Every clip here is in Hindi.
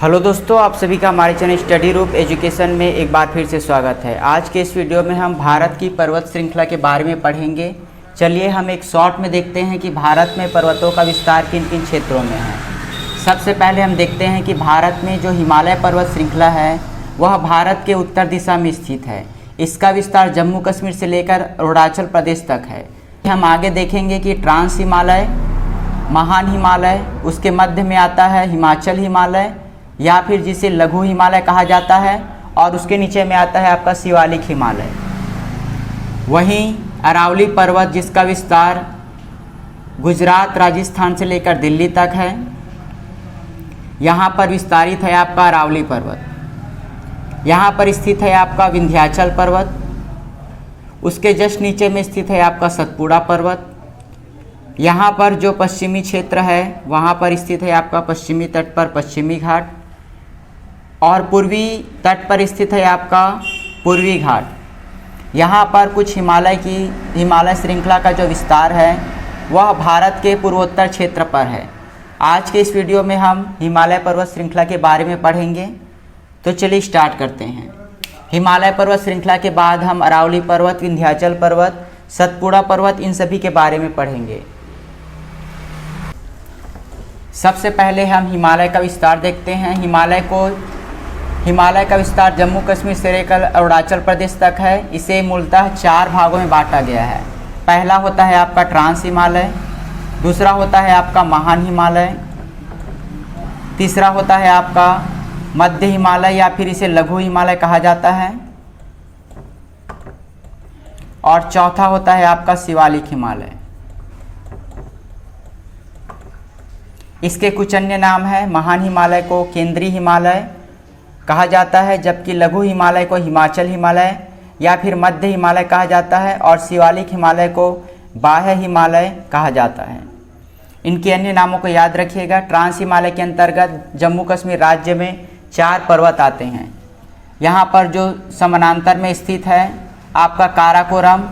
हेलो दोस्तों, आप सभी का हमारे चैनल स्टडी रूप एजुकेशन में एक बार फिर से स्वागत है। आज के इस वीडियो में हम भारत की पर्वत श्रृंखला के बारे में पढ़ेंगे। चलिए हम एक शॉर्ट में देखते हैं कि भारत में पर्वतों का विस्तार किन किन क्षेत्रों में है। सबसे पहले हम देखते हैं कि भारत में जो हिमालय पर्वत श्रृंखला है वह भारत के उत्तर दिशा में स्थित है। इसका विस्तार जम्मू कश्मीर से लेकर अरुणाचल प्रदेश तक है। हम आगे देखेंगे कि ट्रांस हिमालय, महान हिमालय, उसके मध्य में आता है हिमाचल हिमालय या फिर जिसे लघु हिमालय कहा जाता है, और उसके नीचे में आता है आपका शिवालिक हिमालय। वहीं अरावली पर्वत जिसका विस्तार गुजरात, राजस्थान से लेकर दिल्ली तक है, यहाँ पर विस्तारित है आपका अरावली पर्वत। यहाँ पर स्थित है आपका विंध्याचल पर्वत। उसके जस्ट नीचे में स्थित है आपका सतपुड़ा पर्वत। यहाँ पर जो पश्चिमी क्षेत्र है वहाँ पर स्थित है आपका पश्चिमी तट पर पश्चिमी घाट, और पूर्वी तट पर स्थित है आपका पूर्वी घाट। यहाँ पर कुछ हिमालय श्रृंखला का जो विस्तार है वह भारत के पूर्वोत्तर क्षेत्र पर है। आज के इस वीडियो में हम हिमालय पर्वत श्रृंखला के बारे में पढ़ेंगे। तो चलिए स्टार्ट करते हैं। हिमालय पर्वत श्रृंखला के बाद हम अरावली पर्वत, विंध्याचल पर्वत, सतपुड़ा पर्वत, इन सभी के बारे में पढ़ेंगे। सबसे पहले हम हिमालय का विस्तार देखते हैं। हिमालय का विस्तार जम्मू कश्मीर से लेकर अरुणाचल प्रदेश तक है। इसे मूलतः 4 भागों में बांटा गया है। पहला होता है आपका ट्रांस हिमालय, दूसरा होता है आपका महान हिमालय, तीसरा होता है आपका मध्य हिमालय या फिर इसे लघु हिमालय कहा जाता है, और चौथा होता है आपका शिवालिक हिमालय। इसके कुछ अन्य नाम हैं। महान हिमालय को केंद्रीय हिमालय कहा जाता है, जबकि लघु हिमालय को हिमाचल हिमालय या फिर मध्य हिमालय कहा जाता है, और शिवालिक हिमालय को बाह्य हिमालय कहा जाता है। इनके अन्य नामों को याद रखिएगा। ट्रांस हिमालय के अंतर्गत जम्मू कश्मीर राज्य में 4 पर्वत आते हैं। यहाँ पर जो समानांतर में स्थित है आपका काराकोरम,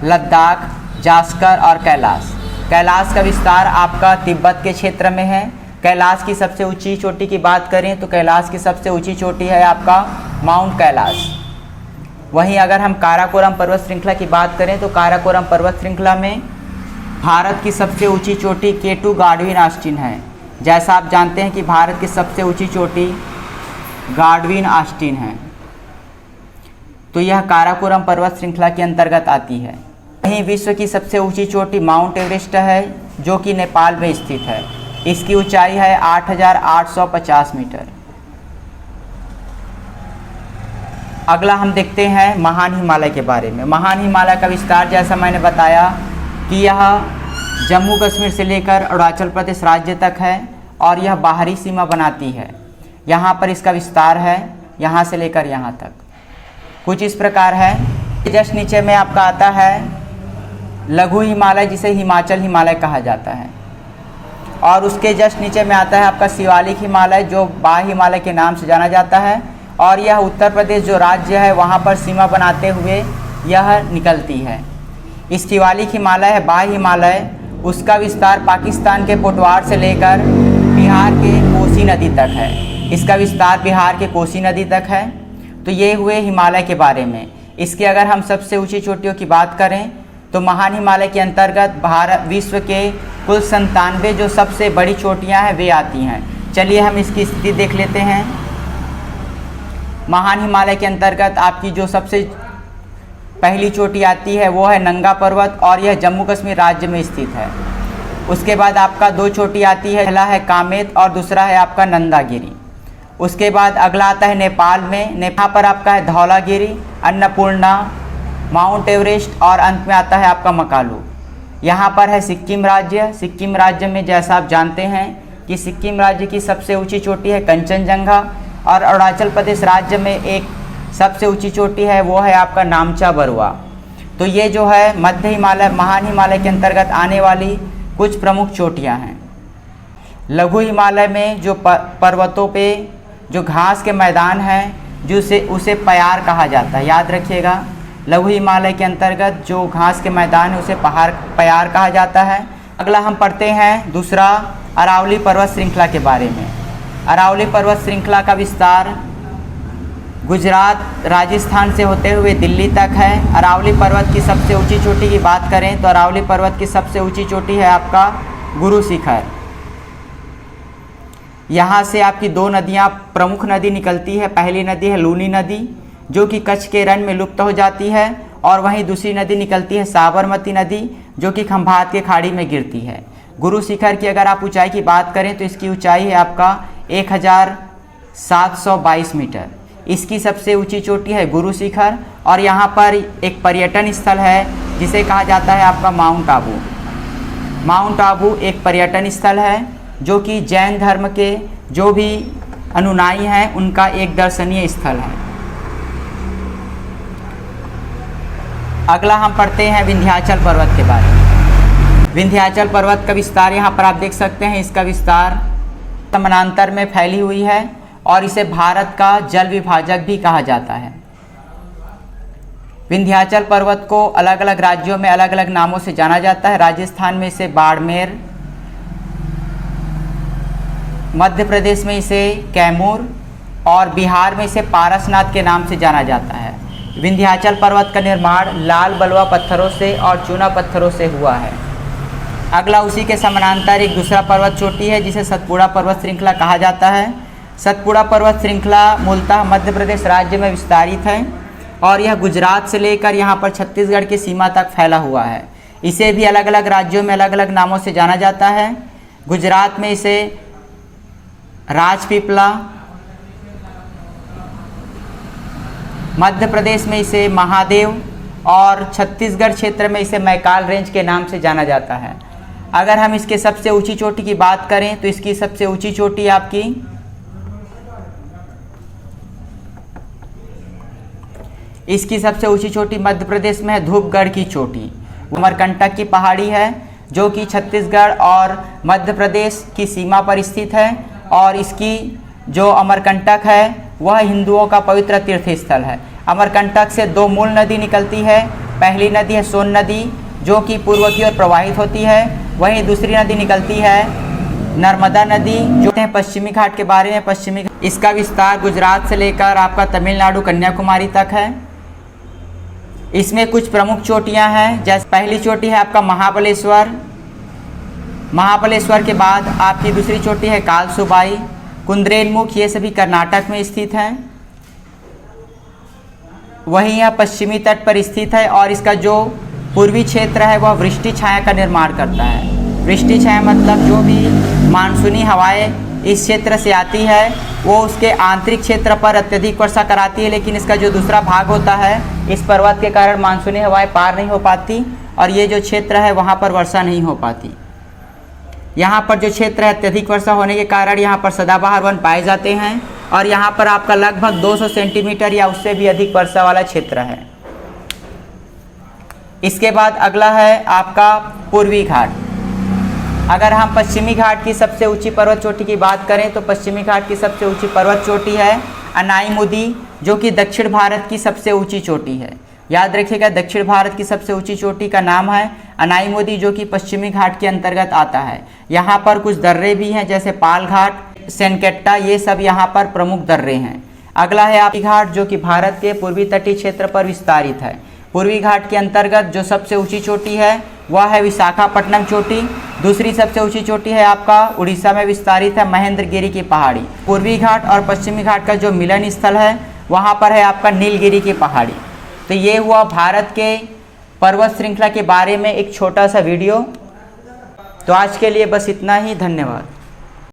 लद्दाख, जास्कर और कैलाश। कैलाश का विस्तार आपका तिब्बत के क्षेत्र में है। कैलाश की सबसे ऊंची चोटी की बात करें तो कैलाश की सबसे ऊंची चोटी है आपका माउंट कैलाश। वहीं अगर हम काराकोरम पर्वत श्रृंखला की बात करें तो काराकोरम पर्वत श्रृंखला में भारत की सबसे ऊंची चोटी K2 गाडविन ऑस्टिन है। जैसा आप जानते हैं कि भारत की सबसे ऊंची चोटी गाडविन ऑस्टिन है, तो यह काराकोरम पर्वत श्रृंखला के अंतर्गत आती है। वहीं विश्व की सबसे ऊंची चोटी माउंट एवरेस्ट है, जो कि नेपाल में स्थित है। इसकी ऊंचाई है 8,850 मीटर। अगला हम देखते हैं महान हिमालय के बारे में। महान हिमालय का विस्तार जैसा मैंने बताया कि यह जम्मू कश्मीर से लेकर अरुणाचल प्रदेश राज्य तक है, और यह बाहरी सीमा बनाती है। यहाँ पर इसका विस्तार है यहाँ से लेकर यहाँ तक। कुछ इस प्रकार है। जस्ट नीचे में आपका आता है लघु हिमालय, जिसे हिमाचल हिमालय कहा जाता है, और उसके जस्ट नीचे में आता है आपका शिवालिक हिमालय, जो बाह्य हिमालय के नाम से जाना जाता है, और यह उत्तर प्रदेश जो राज्य है वहाँ पर सीमा बनाते हुए यह निकलती है। इस शिवालिक हिमालय है बाह्य हिमालय, उसका विस्तार पाकिस्तान के पोटवार से लेकर बिहार के कोसी नदी तक है। इसका विस्तार बिहार के कोसी नदी तक है। तो ये हुए हिमालय के बारे में। इसके अगर हम सबसे ऊंची चोटियों की बात करें तो महान हिमालय के अंतर्गत विश्व के कुल 97 जो सबसे बड़ी चोटियां हैं वे आती हैं। चलिए हम इसकी स्थिति देख लेते हैं। महान हिमालय के अंतर्गत आपकी जो सबसे पहली चोटी आती है वो है नंगा पर्वत, और यह जम्मू कश्मीर राज्य में स्थित है। उसके बाद आपका 2 चोटी आती है, पहला है कामेत और दूसरा है आपका नंदागिरी। उसके बाद अगला आता है नेपाल में। नेपाल पर आपका है धौलागिरी, अन्नपूर्णा, माउंट एवरेस्ट, और अंत में आता है आपका मकालू। यहाँ पर है सिक्किम राज्य। सिक्किम राज्य में जैसा आप जानते हैं कि सिक्किम राज्य की सबसे ऊंची चोटी है कंचनजंगा, और अरुणाचल प्रदेश राज्य में एक सबसे ऊंची चोटी है वो है आपका नामचा बरुआ। तो ये जो है मध्य हिमालय, महान हिमालय के अंतर्गत आने वाली कुछ प्रमुख चोटियाँ हैं। लघु हिमालय में जो पर्वतों पे जो घास के मैदान हैं उसे पयार कहा जाता है। याद रखिएगा, लघु हिमालय के अंतर्गत जो घास के मैदान है उसे पयार कहा जाता है। अगला हम पढ़ते हैं दूसरा अरावली पर्वत श्रृंखला के बारे में। अरावली पर्वत श्रृंखला का विस्तार गुजरात राजस्थान से होते हुए दिल्ली तक है। अरावली पर्वत की सबसे ऊंची चोटी की बात करें तो अरावली पर्वत की सबसे ऊंची चोटी है आपका गुरु शिखर। यहाँ से आपकी दो नदियाँ प्रमुख नदी निकलती है। पहली नदी है लूनी नदी जो कि कच्छ के रण में लुप्त हो जाती है, और वहीं दूसरी नदी निकलती है साबरमती नदी जो कि खंभात के खाड़ी में गिरती है। गुरु शिखर की अगर आप ऊंचाई की बात करें तो इसकी ऊंचाई है आपका 1722 मीटर। इसकी सबसे ऊंची चोटी है गुरु शिखर, और यहाँ पर एक पर्यटन स्थल है जिसे कहा जाता है आपका माउंट आबू। माउंट आबू एक पर्यटन स्थल है जो कि जैन धर्म के जो भी अनुयायी हैं उनका एक दर्शनीय स्थल है। अगला हम पढ़ते हैं विंध्याचल पर्वत के बारे में। विंध्याचल पर्वत का विस्तार यहाँ पर आप देख सकते हैं। इसका विस्तार समानांतर में फैली हुई है और इसे भारत का जल विभाजक भी कहा जाता है। विंध्याचल पर्वत को अलग अलग राज्यों में अलग अलग नामों से जाना जाता है। राजस्थान में इसे बाड़मेर, मध्य प्रदेश में इसे कैमूर और बिहार में इसे पारसनाथ के नाम से जाना जाता है। विंध्याचल पर्वत का निर्माण लाल बलुआ पत्थरों से और चूना पत्थरों से हुआ है। अगला उसी के समानांतर एक दूसरा पर्वत चोटी है जिसे सतपुड़ा पर्वत श्रृंखला कहा जाता है। सतपुड़ा पर्वत श्रृंखला मूलतः मध्य प्रदेश राज्य में विस्तारित है और यह गुजरात से लेकर यहाँ पर छत्तीसगढ़ की सीमा तक फैला हुआ है। इसे भी अलग अलग राज्यों में अलग अलग नामों से जाना जाता है। गुजरात में इसे राजपीपला, मध्य प्रदेश में इसे महादेव और छत्तीसगढ़ क्षेत्र में इसे मैकाल रेंज के नाम से जाना जाता है। अगर हम इसके सबसे ऊंची चोटी की बात करें तो इसकी सबसे ऊंची चोटी आपकी मध्य प्रदेश में है धूपगढ़ की चोटी। अमरकंटक की पहाड़ी है जो कि छत्तीसगढ़ और मध्य प्रदेश की सीमा पर स्थित है, और इसकी जो अमरकंटक है वह हिंदुओं का पवित्र तीर्थ स्थल है। अमरकंटक से दो मूल नदी निकलती है। पहली नदी है सोन नदी जो कि पूर्व की ओर प्रवाहित होती है, वहीं दूसरी नदी निकलती है नर्मदा नदी जो है पश्चिमी घाट के बारे में। पश्चिमी इसका विस्तार गुजरात से लेकर आपका तमिलनाडु कन्याकुमारी तक है। इसमें कुछ प्रमुख चोटियां हैं, जैसे पहली चोटी है आपका महाबलेश्वर। महाबलेश्वर के बाद आपकी दूसरी चोटी है कालसुबाई, कुंद्रेनमुख, ये सभी कर्नाटक में स्थित हैं। वहीं यह पश्चिमी तट पर स्थित है और इसका जो पूर्वी क्षेत्र है वह वृष्टि छाया का निर्माण करता है। वृष्टि छाया मतलब जो भी मानसूनी हवाएं इस क्षेत्र से आती है वो उसके आंतरिक क्षेत्र पर अत्यधिक वर्षा कराती है, लेकिन इसका जो दूसरा भाग होता है इस पर्वत के कारण मानसूनी हवाएं पार नहीं हो पाती और ये जो क्षेत्र है वहाँ पर वर्षा नहीं हो पाती। यहाँ पर जो क्षेत्र है अत्यधिक वर्षा होने के कारण यहाँ पर सदाबहार वन पाए जाते हैं और यहाँ पर आपका लगभग 200 सेंटीमीटर या उससे भी अधिक वर्षा वाला क्षेत्र है। इसके बाद अगला है आपका पूर्वी घाट। अगर हम पश्चिमी घाट की सबसे ऊंची पर्वत चोटी की बात करें तो पश्चिमी घाट की सबसे ऊंची पर्वत चोटी है अनाईमुदी जो कि दक्षिण भारत की सबसे ऊंची चोटी है। याद रखिएगा, दक्षिण भारत की सबसे ऊंची चोटी का नाम है अनाईमुदी जो कि पश्चिमी घाट के अंतर्गत आता है। यहाँ पर कुछ दर्रे भी हैं जैसे पाल घाट, सेनकेट्टा, ये सब यहाँ पर प्रमुख दर्रे हैं। अगला है आपकी घाट जो कि भारत के पूर्वी तटीय क्षेत्र पर विस्तारित है। पूर्वी घाट के अंतर्गत जो सबसे ऊंची चोटी है वह है विशाखापट्टनम चोटी। दूसरी सबसे ऊंची चोटी है आपका उड़ीसा में विस्तारित है महेंद्रगिरी की पहाड़ी। पूर्वी घाट और पश्चिमी घाट का जो मिलन स्थल है वहाँ पर है आपका नीलगिरी की पहाड़ी। तो ये हुआ भारत के पर्वत श्रृंखला के बारे में एक छोटा सा वीडियो। तो आज के लिए बस इतना ही, धन्यवाद।